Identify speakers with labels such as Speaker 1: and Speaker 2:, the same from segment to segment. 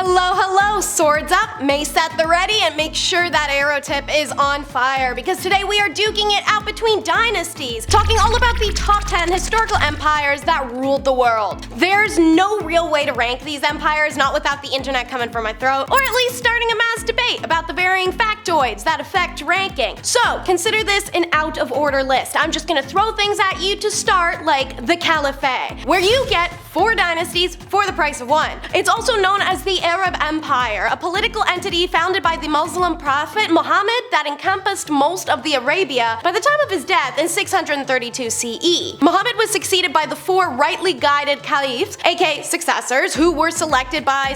Speaker 1: Hello, hello, swords up, mace at the ready, and make sure that arrow tip is on fire, because today we are duking it out between dynasties, talking all about the top 10 historical empires that ruled the world. There's no real way to rank these empires, not without the internet coming for my throat, or at least starting a mass debate about the varying factoids that affect ranking. So consider this an out of order list. I'm just gonna throw things at you to start, like the caliphate, where you get 4 dynasties for the price of 1. It's also known as the Arab Empire, a political entity founded by the Muslim prophet Muhammad that encompassed most of the Arabia by the time of his death in 632 CE. Muhammad was succeeded by the 4 rightly guided caliphs, aka successors, who were selected by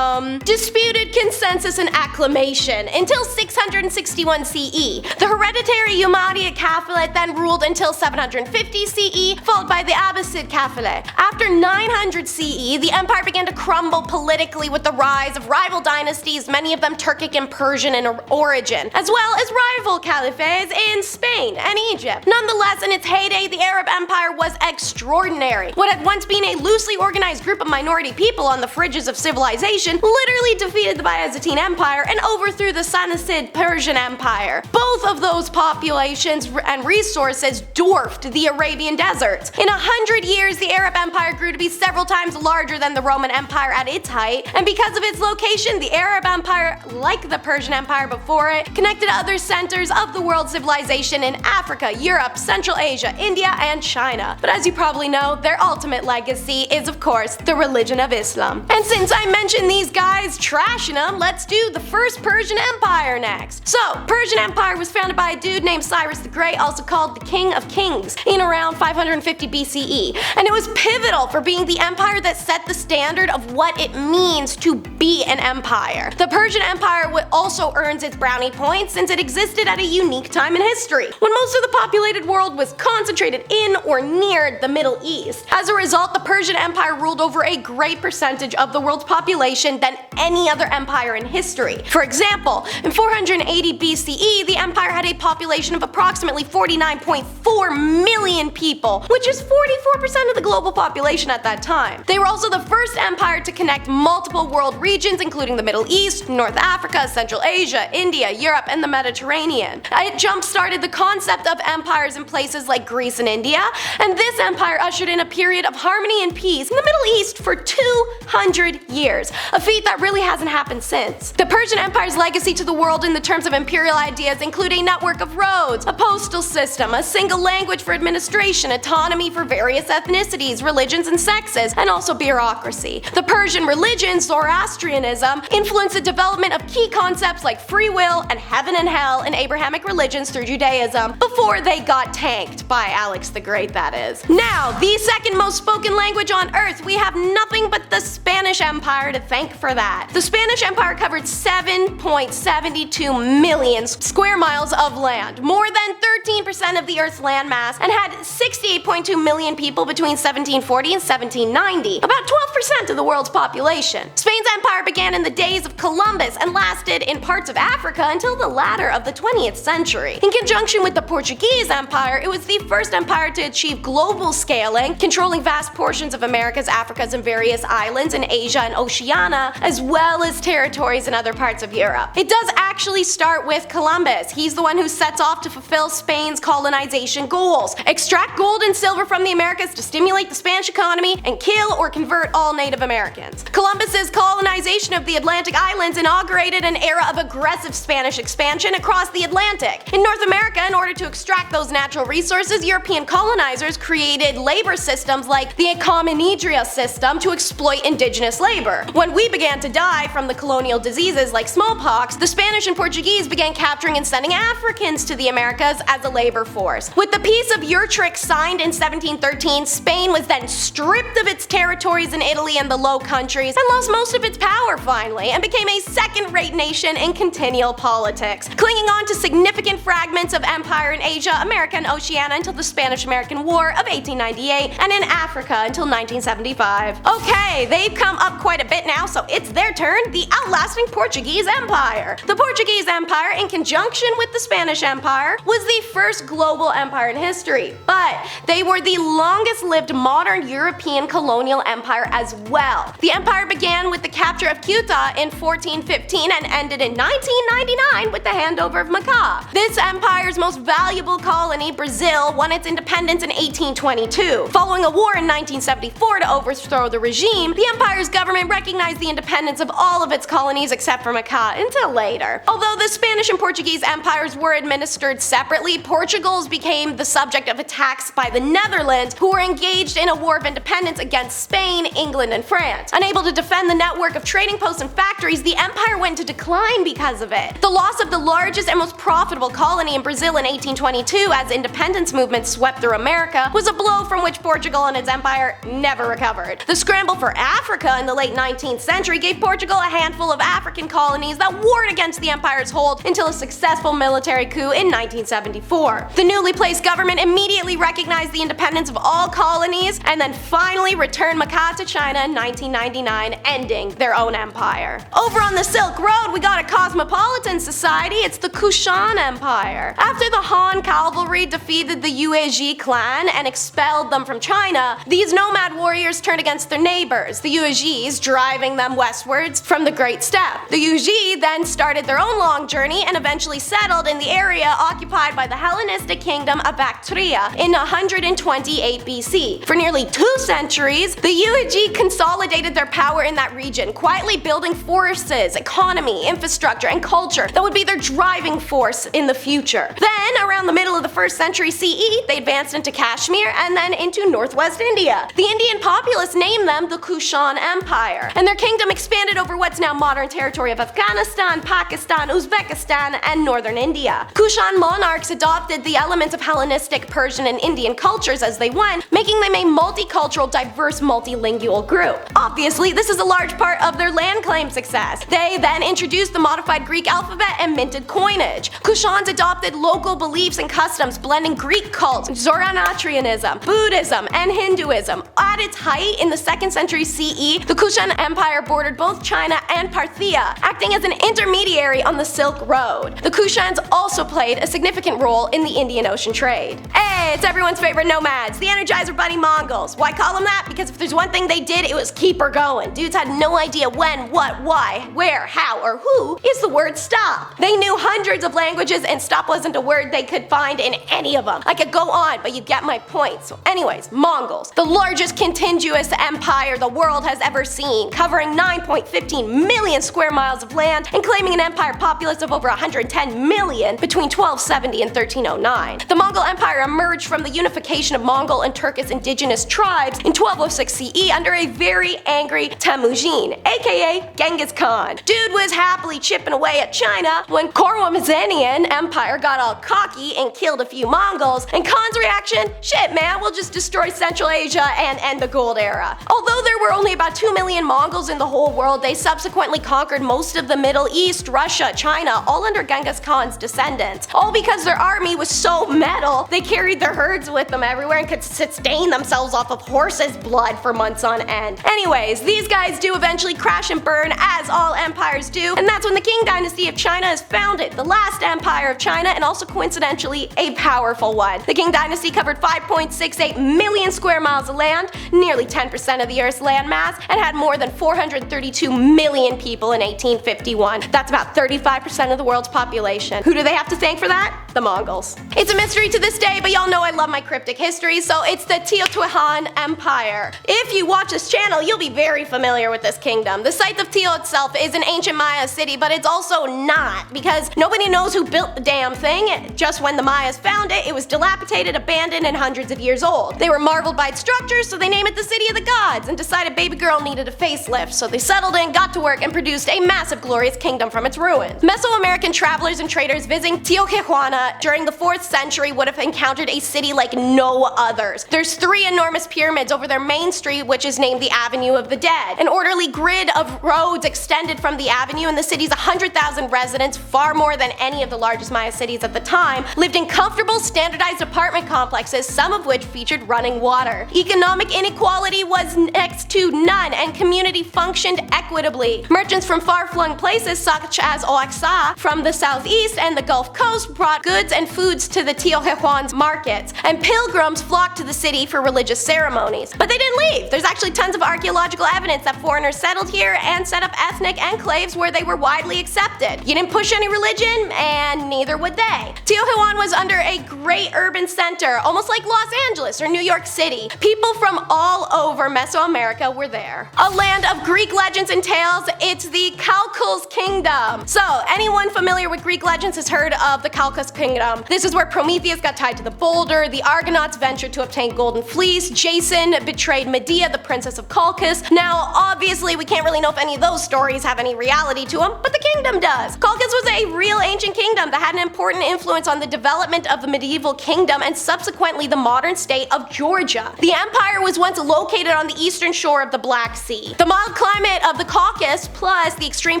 Speaker 1: disputed consensus and acclamation until 661 CE. The hereditary Umayyad Caliphate then ruled until 750 CE, followed by the Abbasid Caliphate. After 900 CE, the empire began to crumble politically with the rise of rival dynasties, many of them Turkic and Persian in origin, as well as rival caliphates in Spain and Egypt. Nonetheless, in its heyday, the Arab Empire was extraordinary. What had once been a loosely organized group of minority people on the fringes of civilization literally defeated the Byzantine Empire and overthrew the Sassanid Persian Empire. Both of those populations and resources dwarfed the Arabian deserts. In 100 years, the Arab Empire grew to be several times larger than the Roman Empire at its height, and because of its location, the Arab Empire, like the Persian Empire before it, connected other centers of the world civilization in Africa, Europe, Central Asia, India, and China. But as you probably know, their ultimate legacy is, of course, the religion of Islam. And since I mentioned these guys trashing them, let's do the first Persian Empire next. So, Persian Empire was founded by a dude named Cyrus the Great, also called the King of Kings, in around 550 BCE, and it was pivotal for being the empire that set the standard of what it means to be an empire. The Persian Empire also earns its brownie points since it existed at a unique time in history, when most of the populated world was concentrated in or near the Middle East. As a result, the Persian Empire ruled over a great percentage of the world's population than any other empire in history. For example, in 480 BCE, the empire had a population of approximately 49.4 million people, which is 44% of the global population at that time. They were also the first empire to connect multiple world regions, including the Middle East, North Africa, Central Asia, India, Europe, and the Mediterranean. It jump-started the concept of empires in places like Greece and India, and this empire ushered in a period of harmony and peace in the Middle East for 200 years, a feat that really hasn't happened since. The Persian Empire's legacy to the world in the terms of imperial ideas include a network of roads, a postal system, a single language for administration, autonomy for various ethnicities, religions, and sexes, and also bureaucracy. The Persian religion, Zoroastrianism, influenced the development of key concepts like free will and heaven and hell in Abrahamic religions through Judaism before they got tanked by Alex the Great, that is. Now, the second most spoken language on earth, we have nothing but the Spanish Empire to thank for that. The Spanish Empire covered 7.72 million square miles of land, more than 13% of the Earth's landmass, and had 68.2 million people between 1740 and 1790, about 12% of the world's population. Spain's empire began in the days of Columbus and lasted in parts of Africa until the latter of the 20th century. In conjunction with the Portuguese Empire, it was the first empire to achieve global scaling, controlling vast portions of Americas, Africas, and various islands in Asia and Oceania, as well as territories in other parts of Europe. It does actually start with Columbus. He's the one who sets off to fulfill Spain's colonization goals, extract gold and silver from the Americas to stimulate the Spanish economy, and kill or convert all Native Americans. Columbus's colonization of the Atlantic islands inaugurated an era of aggressive Spanish expansion across the Atlantic. In North America, in order to extract those natural resources, European colonizers created labor systems like the communidria system to exploit indigenous labor. When we began to die from the colonial diseases like smallpox, the Spanish and Portuguese began capturing and sending Africans to the Americas as a labor force. With the Peace of Utrecht signed in 1713, Spain was then stripped of its territories in Italy and the Low Countries and lost most of its power finally, and became a second-rate nation in continual politics, clinging on to significant fragments of empire in Asia, America, and Oceania until the Spanish-American War of 1898, and in Africa until 1975. Okay, they've come up quite a bit now, so it's their turn, the outlasting Portuguese Empire. The Portuguese Empire, in conjunction with the Spanish Empire, was the first global empire in history, but they were the longest-lived modern European colonial empire as well. The empire began with the capture of of Khitan in 1415 and ended in 1999 with the handover of Macau. This empire's most valuable colony, Brazil, won its independence in 1822. Following a war in 1974 to overthrow the regime, the empire's government recognized the independence of all of its colonies except for Macau until later. Although the Spanish and Portuguese empires were administered separately, Portugal's became the subject of attacks by the Netherlands, who were engaged in a war of independence against Spain, England, and France. Unable to defend the network of trading posts and factories, the empire went into decline because of it. The loss of the largest and most profitable colony in Brazil in 1822 as independence movements swept through America was a blow from which Portugal and its empire never recovered. The scramble for Africa in the late 19th century gave Portugal a handful of African colonies that warred against the empire's hold until a successful military coup in 1974. The newly placed government immediately recognized the independence of all colonies and then finally returned Macau to China in 1999, ending their own empire. Over on the Silk Road, we got a cosmopolitan society. It's the Kushan Empire. After the Han cavalry defeated the Yuezhi clan and expelled them from China, these nomad warriors turned against their neighbors, the Yuezhis, driving them westwards from the Great Steppe. The Yuezhi then started their own long journey and eventually settled in the area occupied by the Hellenistic kingdom of Bactria in 128 BC. For nearly 2 centuries, the Yuezhi consolidated their power in that region, quietly building forces, economy, infrastructure, and culture that would be their driving force in the future. Then, around the middle of the 1st century CE, they advanced into Kashmir and then into northwest India. The Indian populace named them the Kushan Empire, and their kingdom expanded over what's now modern territory of Afghanistan, Pakistan, Uzbekistan, and northern India. Kushan monarchs adopted the elements of Hellenistic, Persian, and Indian cultures as they went, making them a multicultural, diverse, multilingual group. Obviously, this is a large part of their land claim success. They then introduced the modified Greek alphabet and minted coinage. Kushans adopted local beliefs and customs, blending Greek cult, Zoroastrianism, Buddhism, and Hinduism. At its height in the 2nd century CE, the Kushan Empire bordered both China and Parthia, acting as an intermediary on the Silk Road. The Kushans also played a significant role in the Indian Ocean trade. Hey, it's everyone's favorite nomads, the Energizer Bunny Mongols. Why call them that? Because if there's one thing they did, it was keep her going. Dudes had no idea when, what, why, where, how, or who is the word stop. They knew hundreds of languages and stop wasn't a word they could find in any of them. I could go on, but you get my point. So anyways, Mongols, the largest contiguous empire the world has ever seen, covering 9.15 million square miles of land and claiming an empire populace of over 110 million between 1270 and 1309. The Mongol Empire emerged from the unification of Mongol and Turkish indigenous tribes in 1206 CE under a very angry Temujin, aka Genghis Khan. Dude was happily chipping away at China when Khwarezmian Empire got all cocky and killed a few Mongols, and Khan's reaction? Shit man, we'll just destroy Central Asia and end the Gold Era. Although there were only about 2 million Mongols in the whole world, they subsequently conquered most of the Middle East, Russia, China, all under Genghis Khan's descendants. All because their army was so metal, they carried their herds with them everywhere and could sustain themselves off of horses' blood for months on end. Anyways, these guys do eventually crash and burn, as all empires do, and that's when the Qing Dynasty of China is founded, the last empire of China and also coincidentally a powerful one. The Qing Dynasty covered 5.68 million square miles of land, nearly 10% of the Earth's landmass, and had more than 432 million people in 1851. That's about 35% of the world's population. Who do they have to thank for that? The Mongols. It's a mystery to this day, but y'all know I love my cryptic history, so it's the Teotihuacan Empire. If you watch this channel, you'll be very familiar with this kingdom. The site of Teo itself is an ancient Maya city, but it's also not, because nobody knows who built the damn thing. Just when the Mayas found it, it was dilapidated, abandoned, and hundreds of years old. They were marveled by its structure, so they named it the City of the Gods, and decided baby girl needed a facelift, so they settled in, got to work, and produced a massive glorious kingdom from its ruins. Mesoamerican travelers and traders visiting Teotihuacan during the 4th century would have encountered a city like no others. There's 3 enormous pyramids over their main street, which is named the Avenue of the Dead. An orderly grid of roads extended from the avenue, and the city's 100,000 residents, far more than any of the largest Maya cities at the time, lived in comfortable, standardized apartment complexes, some of which featured running water. Economic inequality was next to none, and community functioned equitably. Merchants from far-flung places such as Oaxaca from the southeast and the Gulf Coast brought goods and foods to the Teotihuacan markets, and pilgrims flocked to the city for religious ceremonies. But they didn't leave. There's actually tons of archaeological evidence that foreigners settled here and set up ethnic enclaves where they were widely accepted. You didn't push any religion, and neither would they. Teotihuacan was under a great urban center, almost like Los Angeles or New York City. People from all over Mesoamerica were there. A land of Greek legends and tales, it's the Colchian Kingdom. So, anyone familiar with Greek legends has heard of the Colchian Kingdom. This is where Prometheus got tied to the boulder, the Argonauts ventured to obtain golden fleece, Jason betrayed Medea, the princess of Colchis. Now, obviously, we can't really know if any of those stories have any reality to them, but the kingdom does. Colchis was a real ancient kingdom that had an important influence on the development of the medieval kingdom and subsequently the modern state of Georgia. The empire was once located on the eastern shore of the Black Sea. The mild climate of the Caucasus plus the extreme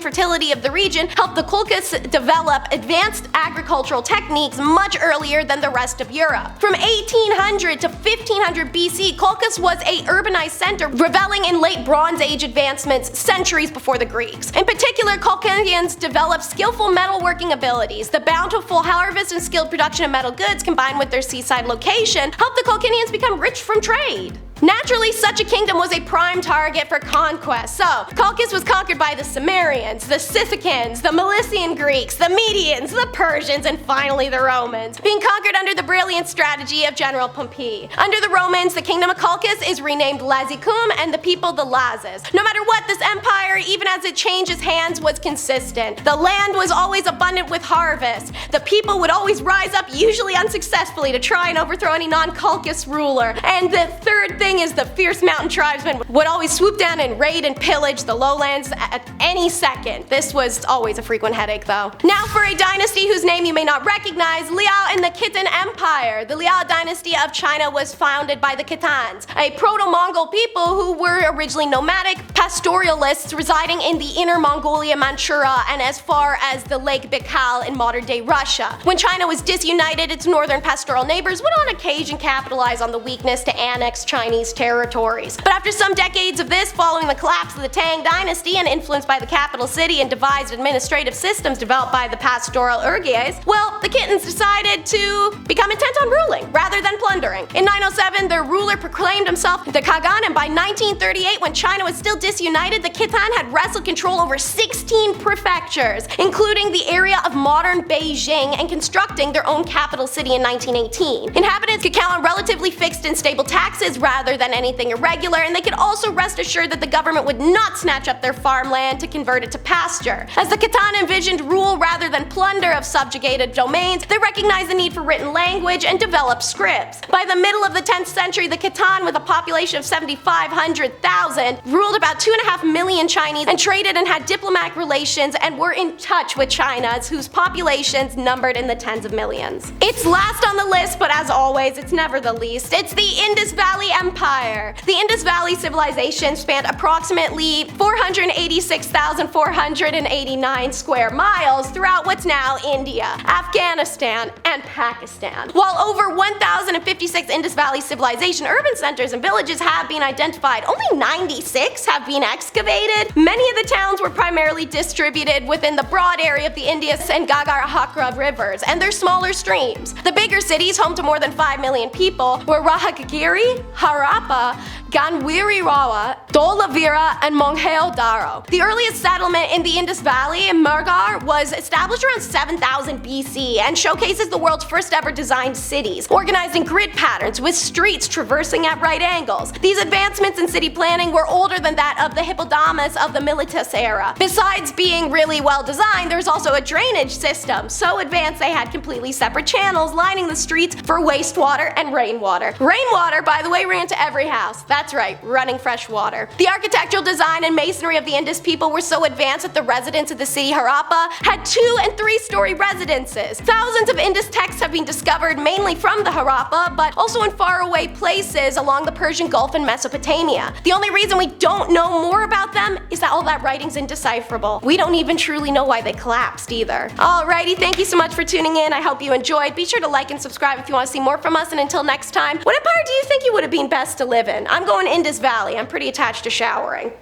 Speaker 1: fertility of the region helped the Colchis develop advanced agricultural techniques much earlier than the rest of Europe. From 1800 to 1500 BC, Colchis was a urbanized center, reveling in late Bronze Age advancements centuries before the Greeks. In particular, Colchians developed skillful metalworking abilities. The bountiful harvest and skilled production of metal goods combined with their seaside location helped the Colchians become rich from trade. Naturally, such a kingdom was a prime target for conquest. So, Colchis was conquered by the Sumerians, the Scythicans, the Milesian Greeks, the Medians, the Persians, and finally the Romans, being conquered under the brilliant strategy of General Pompey. Under the Romans, the kingdom of Colchis is renamed Lazicum and the people the Lazes. No matter what, this empire, even as it changes hands, was consistent. The land was always abundant with harvest. The people would always rise up, usually unsuccessfully, to try and overthrow any non-Colchis ruler. And the third thing is the fierce mountain tribesmen would always swoop down and raid and pillage the lowlands at any second. This was always a frequent headache though. Now for a dynasty whose name you may not recognize, Liao and the Khitan Empire. The Liao dynasty of China was founded by the Khitans, a proto-Mongol people who were originally nomadic pastoralists residing in the inner Mongolia, Manchuria, and as far as the Lake Baikal in modern-day Russia. When China was disunited, its northern pastoral neighbors would on occasion capitalize on the weakness to annex Chinese territories. But after some decades of this, following the collapse of the Tang dynasty and influenced by the capital city and devised administrative systems developed by the pastoral Urgais, well, the Khitans decided to become intent on ruling rather than plundering. In 907, their ruler proclaimed himself the Khagan, and by 1938, when China was still disunited, the Khitan had wrestled control over 16 prefectures, including the area of modern Beijing, and constructing their own capital city in 1918. Inhabitants could count on relatively fixed and stable taxes rather than anything irregular, and they could also rest assured that the government would not snatch up their farmland to convert it to pasture. As the Khitan envisioned rule rather than plunder of subjugated domains, they recognized the need for written language and developed scripts. By the middle of the 10th century, the Khitan, with a population of 7,500,000, ruled about 2.5 million Chinese and traded and had diplomatic relations and were in touch with China, whose populations numbered in the tens of millions. It's last on the list, but as always, it's never the least. It's the Indus Valley Empire. The Indus Valley civilization spanned approximately 486,489 square miles throughout what's now India, Afghanistan, and Pakistan. While over 1,056 Indus Valley civilization urban centers and villages have been identified, only 96 have been excavated. Many of the towns were primarily distributed within the broad area of the Indus and Gagarahakra rivers and their smaller streams. The bigger cities, home to more than 5 million people, were Rahagiri, Harappa, Ganwirirawa, Dholavira, and Mohenjo-daro. The earliest settlement in the Indus Valley, Mehrgarh, was established around 7000 BC and showcases the world's first ever designed cities, organized in grid patterns with streets traversing at right angles. These advancements in city planning were older than that of the hippopotamus of the Miletus era. Besides being really well designed, there's also a drainage system, so advanced they had completely separate channels lining the streets for wastewater and rainwater. Rainwater, by the way, ran to every house. That's right, running fresh water. The architectural design and masonry of the Indus people were so advanced that the residents of the city Harappa had 2- and 3-story residences. Thousands of Indus texts have been discovered mainly from the Harappa, but also in faraway places along the Persian Gulf and Mesopotamia. The only reason we don't know more about them is that all that writing's indecipherable. We don't even truly know why they collapsed either. Alrighty, thank you so much for tuning in. I hope you enjoyed. Be sure to like and subscribe if you want to see more from us, and until next time, what empire do you think you would have been best to live in? I'm going Indus Valley. I'm pretty attached to showering.